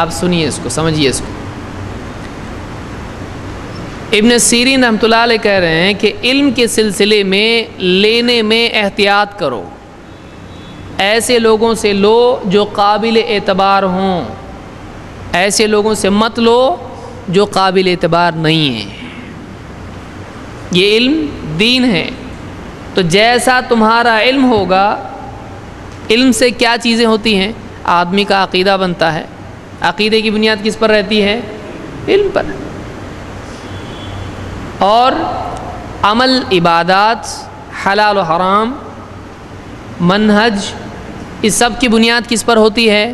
اب سنیے اس کو، سمجھیے اس کو۔ ابن سیرین رحمۃ اللہ علیہ کہہ رہے ہیں کہ علم کے سلسلے میں لینے میں احتیاط کرو، ایسے لوگوں سے لو جو قابل اعتبار ہوں، ایسے لوگوں سے مت لو جو قابل اعتبار نہیں ہیں۔ یہ علم دین ہے، تو جیسا تمہارا علم ہوگا، علم سے کیا چیزیں ہوتی ہیں؟ آدمی کا عقیدہ بنتا ہے، عقیدے کی بنیاد کس پر رہتی ہے؟ علم پر۔ اور عمل، عبادات، حلال و حرام، منہج، اس سب کی بنیاد کس پر ہوتی ہے؟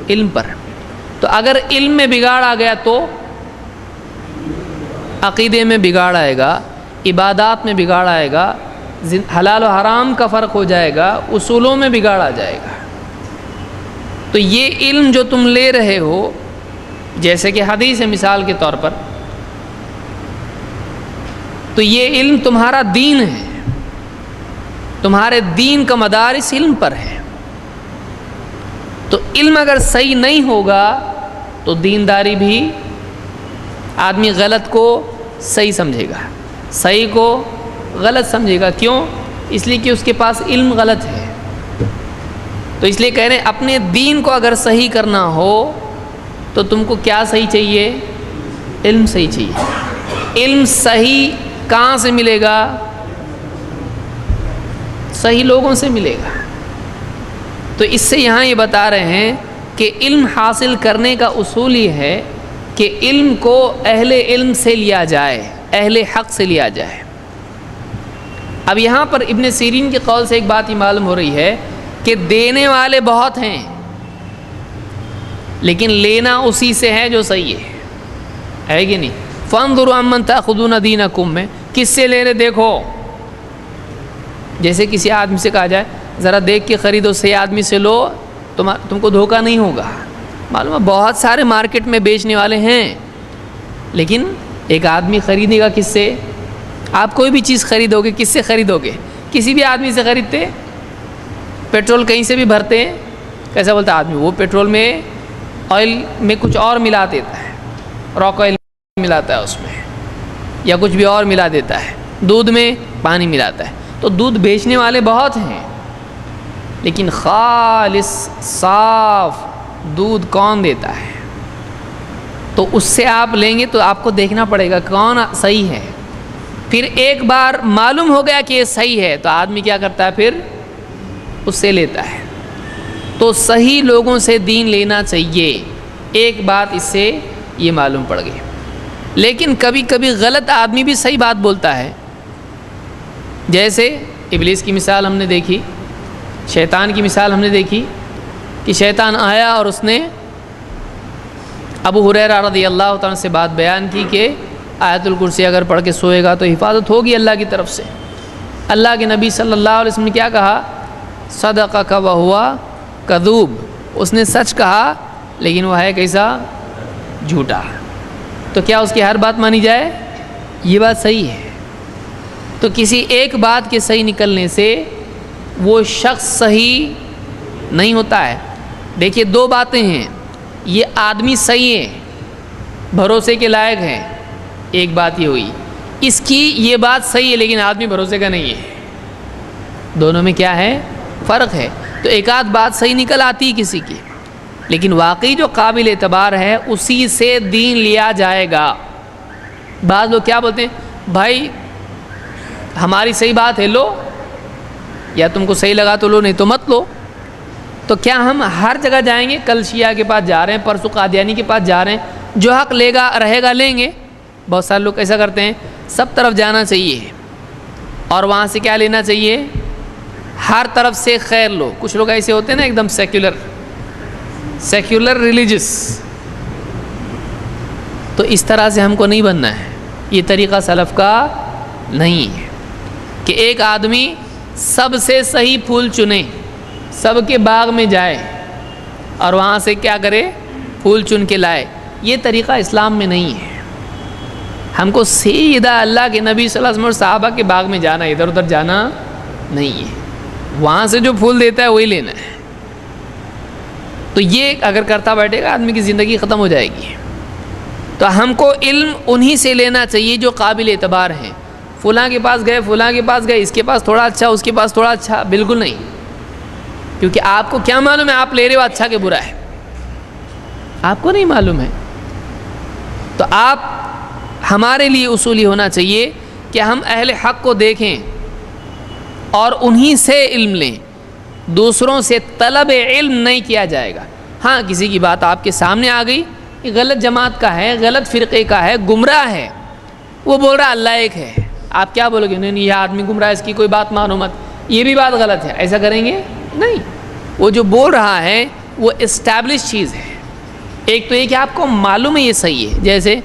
علم پر۔ تو اگر علم میں بگاڑ آ گیا تو عقیدے میں بگاڑ آئے گا، عبادات میں بگاڑ آئے گا، حلال و حرام کا فرق ہو جائے گا، اصولوں میں بگاڑ آ جائے گا۔ تو یہ علم جو تم لے رہے ہو، جیسے کہ حدیث ہے مثال کے طور پر، تو یہ علم تمہارا دین ہے، تمہارے دین کا مدار اس علم پر ہے۔ تو علم اگر صحیح نہیں ہوگا تو دینداری بھی، آدمی غلط کو صحیح سمجھے گا، صحیح کو غلط سمجھے گا۔ کیوں؟ اس لیے کہ اس کے پاس علم غلط ہے۔ تو اس لیے کہہ رہے ہیں اپنے دین کو اگر صحیح کرنا ہو تو تم کو کیا صحیح چاہیے؟ علم صحیح چاہیے۔ علم صحیح کہاں سے ملے گا؟ صحیح لوگوں سے ملے گا۔ تو اس سے یہاں یہ بتا رہے ہیں کہ علم حاصل کرنے کا اصول یہ ہے کہ علم کو اہل علم سے لیا جائے، اہل حق سے لیا جائے۔ اب یہاں پر ابن سیرین کے قول سے ایک بات یہ معلوم ہو رہی ہے کہ دینے والے بہت ہیں، لیکن لینا اسی سے ہے جو صحیح ہے کہ نہیں؟ فانظروا عمن تأخذون دینکم میں کس سے لے رہے دیکھو۔ جیسے کسی آدمی سے کہا جائے ذرا دیکھ کے خریدو، صحیح آدمی سے لو، تم کو دھوکہ نہیں ہوگا۔ معلوم ہے بہت سارے مارکیٹ میں بیچنے والے ہیں، لیکن ایک آدمی خریدے گا کس سے؟ آپ کوئی بھی چیز خریدو گے کس سے خریدو گے؟ کسی بھی آدمی سے خریدتے؟ پیٹرول کہیں سے بھی بھرتے ہیں، کیسا بولتا آدمی وہ پیٹرول میں آئل میں کچھ اور ملا دیتا ہے، راک آئل ملاتا ہے اس میں، یا کچھ بھی اور ملا دیتا ہے، دودھ میں پانی ملاتا ہے۔ تو دودھ بیچنے والے بہت ہیں، لیکن خالص صاف دودھ کون دیتا ہے؟ تو اس سے آپ لیں گے تو آپ کو دیکھنا پڑے گا کون صحیح ہے۔ پھر ایک بار معلوم ہو گیا کہ یہ صحیح ہے تو آدمی کیا کرتا ہے؟ پھر اس سے لیتا ہے۔ تو صحیح لوگوں سے دین لینا چاہیے۔ ایک بات اس سے یہ معلوم پڑ گئی۔ لیکن کبھی کبھی غلط آدمی بھی صحیح بات بولتا ہے، جیسے ابلیس کی مثال ہم نے دیکھی، شیطان کی مثال ہم نے دیکھی کہ شیطان آیا اور اس نے ابو ہریرہ رضی اللہ تعالیٰ سے بات بیان کی کہ آیت الکرسی اگر پڑھ کے سوئے گا تو حفاظت ہوگی اللہ کی طرف سے۔ اللہ کے نبی صلی اللہ علیہ وسلم نے کیا کہا؟ صدقک وہو کذوب، اس نے سچ کہا لیکن وہ ہے کیسا؟ جھوٹا۔ تو کیا اس کی ہر بات مانی جائے؟ یہ بات صحیح ہے۔ تو کسی ایک بات کے صحیح نکلنے سے وہ شخص صحیح نہیں ہوتا ہے۔ دیکھیے دو باتیں ہیں، یہ آدمی صحیح ہے، بھروسے کے لائق ہے، ایک بات یہ ہوئی، اس کی یہ بات صحیح ہے لیکن آدمی بھروسے کا نہیں ہے۔ دونوں میں کیا ہے؟ فرق ہے۔ تو ایک آدھ بات صحیح نکل آتی کسی کی، لیکن واقعی جو قابل اعتبار ہے اسی سے دین لیا جائے گا۔ بعض لوگ کیا بولتے ہیں؟ بھائی ہماری صحیح بات ہے لو، یا تم کو صحیح لگا تو لو نہیں تو مت لو۔ تو کیا ہم ہر جگہ جائیں گے؟ کل شیعہ کے پاس جا رہے ہیں، پرسوں قادیانی کے پاس جا رہے ہیں، جو حق لے گا رہے گا لیں گے۔ بہت سارے لوگ ایسا کرتے ہیں، سب طرف جانا چاہیے اور وہاں سے کیا لینا چاہیے؟ ہر طرف سے خیر لو۔ کچھ لوگ ایسے ہوتے ہیں نا ایک دم سیکولر ریلیجس، تو اس طرح سے ہم کو نہیں بننا ہے۔ یہ طریقہ سلف کا نہیں ہے کہ ایک آدمی سب سے صحیح پھول چنے، سب کے باغ میں جائے اور وہاں سے کیا کرے؟ پھول چن کے لائے۔ یہ طریقہ اسلام میں نہیں ہے۔ ہم کو سیدھا اللہ کے نبی صلی اللہ علیہ وسلم اور صحابہ کے باغ میں جانا، ادھر ادھر جانا نہیں ہے۔ وہاں سے جو پھول دیتا ہے وہی لینا ہے۔ تو یہ اگر کرتا بیٹھے گا آدمی کی زندگی ختم ہو جائے گی. تو ہم کو علم انہی سے لینا چاہیے جو قابل اعتبار ہیں. فلاں کے پاس گئے، فلاں کے پاس گئے، اس کے پاس تھوڑا اچھا، اس کے پاس تھوڑا اچھا، بالکل نہیں. کیونکہ آپ کو کیا معلوم ہے آپ لے رہے ہو اچھا کہ برا ہے؟ آپ کو نہیں معلوم ہے. تو آپ ہمارے لیے اصول یہ ہونا چاہیے کہ ہم اہل حق کو دیکھیں اور انہی سے علم لیں. دوسروں سے طلب علم نہیں کیا جائے گا. ہاں کسی کی بات آپ کے سامنے آ گئی، یہ غلط جماعت کا ہے، غلط فرقے کا ہے، گمراہ ہے، وہ بول رہا اللہ ایک ہے، آپ کیا بولو گے؟ نہیں یہ آدمی گمراہ ہے، اس کی کوئی بات مانو مت، یہ بھی بات غلط ہے، ایسا کریں گے؟ نہیں. وہ جو بول رہا ہے وہ اسٹیبلش چیز ہے. ایک تو یہ کہ آپ کو معلوم ہے یہ صحیح ہے. جیسے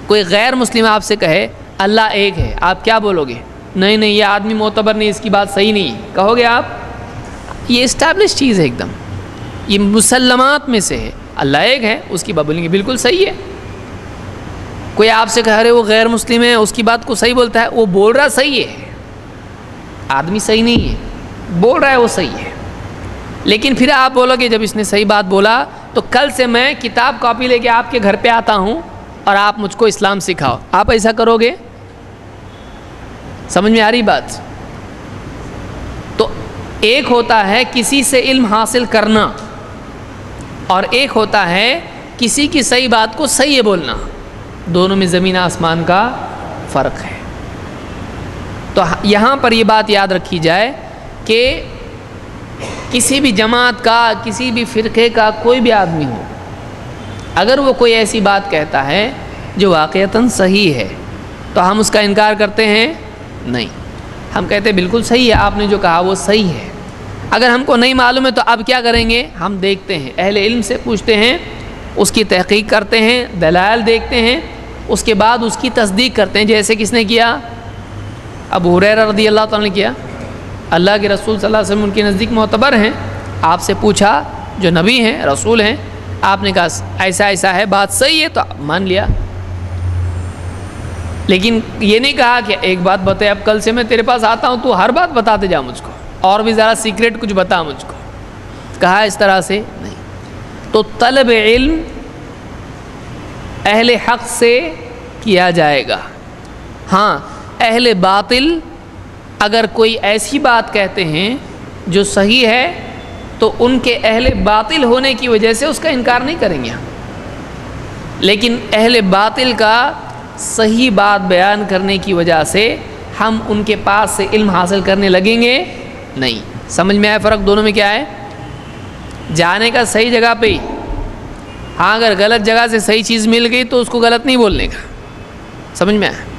کوئی غیر مسلم آپ سے کہے اللہ ایک ہے، آپ کیا بولو گے؟ نہیں نہیں یہ آدمی معتبر نہیں، اس کی بات صحیح نہیں کہو گے آپ؟ یہ اسٹیبلش چیز ہے، ایک دم یہ مسلمات میں سے ہے. اللہ ایک ہے، اس کی بات بولیں گے بالکل صحیح ہے. کوئی آپ سے کہہ رہے وہ غیر مسلم ہے، اس کی بات کو صحیح بولتا ہے، وہ بول رہا صحیح ہے، آدمی صحیح نہیں ہے، بول رہا ہے وہ صحیح ہے. لیکن پھر آپ بولو گے جب اس نے صحیح بات بولا تو کل سے میں کتاب کاپی لے کے آپ کے گھر پہ آتا ہوں اور آپ مجھ کو اسلام سکھاؤ، آپ ایسا کرو گے؟ سمجھ میں آ رہی بات؟ تو ایک ہوتا ہے کسی سے علم حاصل کرنا اور ایک ہوتا ہے کسی کی صحیح بات کو صحیح بولنا. دونوں میں زمین آسمان کا فرق ہے. تو یہاں پر یہ بات یاد رکھی جائے کہ کسی بھی جماعت کا، کسی بھی فرقے کا کوئی بھی آدمی ہو، اگر وہ کوئی ایسی بات کہتا ہے جو واقعتاً صحیح ہے تو ہم اس کا انکار کرتے ہیں؟ نہیں. ہم کہتے ہیں بالکل صحیح ہے، آپ نے جو کہا وہ صحیح ہے. اگر ہم کو نہیں معلوم ہے تو اب کیا کریں گے؟ ہم دیکھتے ہیں، اہل علم سے پوچھتے ہیں، اس کی تحقیق کرتے ہیں، دلائل دیکھتے ہیں، اس کے بعد اس کی تصدیق کرتے ہیں. جیسے کس نے کیا؟ ابو ہریرہ رضی اللہ تعالیٰ نے کیا. اللہ کے رسول صلی اللہ علیہ وسلم ان کے نزدیک معتبر ہیں، آپ سے پوچھا، جو نبی ہیں رسول ہیں، آپ نے کہا ایسا ایسا ہے، بات صحیح ہے، تو آپ مان لیا. لیکن یہ نہیں کہا کہ ایک بات بتا، اب کل سے میں تیرے پاس آتا ہوں تو ہر بات بتاتے جا مجھ کو، اور بھی ذرا سیکریٹ کچھ بتا مجھ کو. کہا اس طرح سے نہیں. تو طلب علم اہل حق سے کیا جائے گا. ہاں اہل باطل اگر کوئی ایسی بات کہتے ہیں جو صحیح ہے تو ان کے اہل باطل ہونے کی وجہ سے اس کا انکار نہیں کریں گے ہم. لیکن اہل باطل کا صحیح بات بیان کرنے کی وجہ سے ہم ان کے پاس سے علم حاصل کرنے لگیں گے نہیں. سمجھ میں آیا فرق دونوں میں کیا ہے؟ جانے کا صحیح جگہ پہ ہی. ہاں اگر غلط جگہ سے صحیح چیز مل گئی تو اس کو غلط نہیں بولنے کا. سمجھ میں آیا؟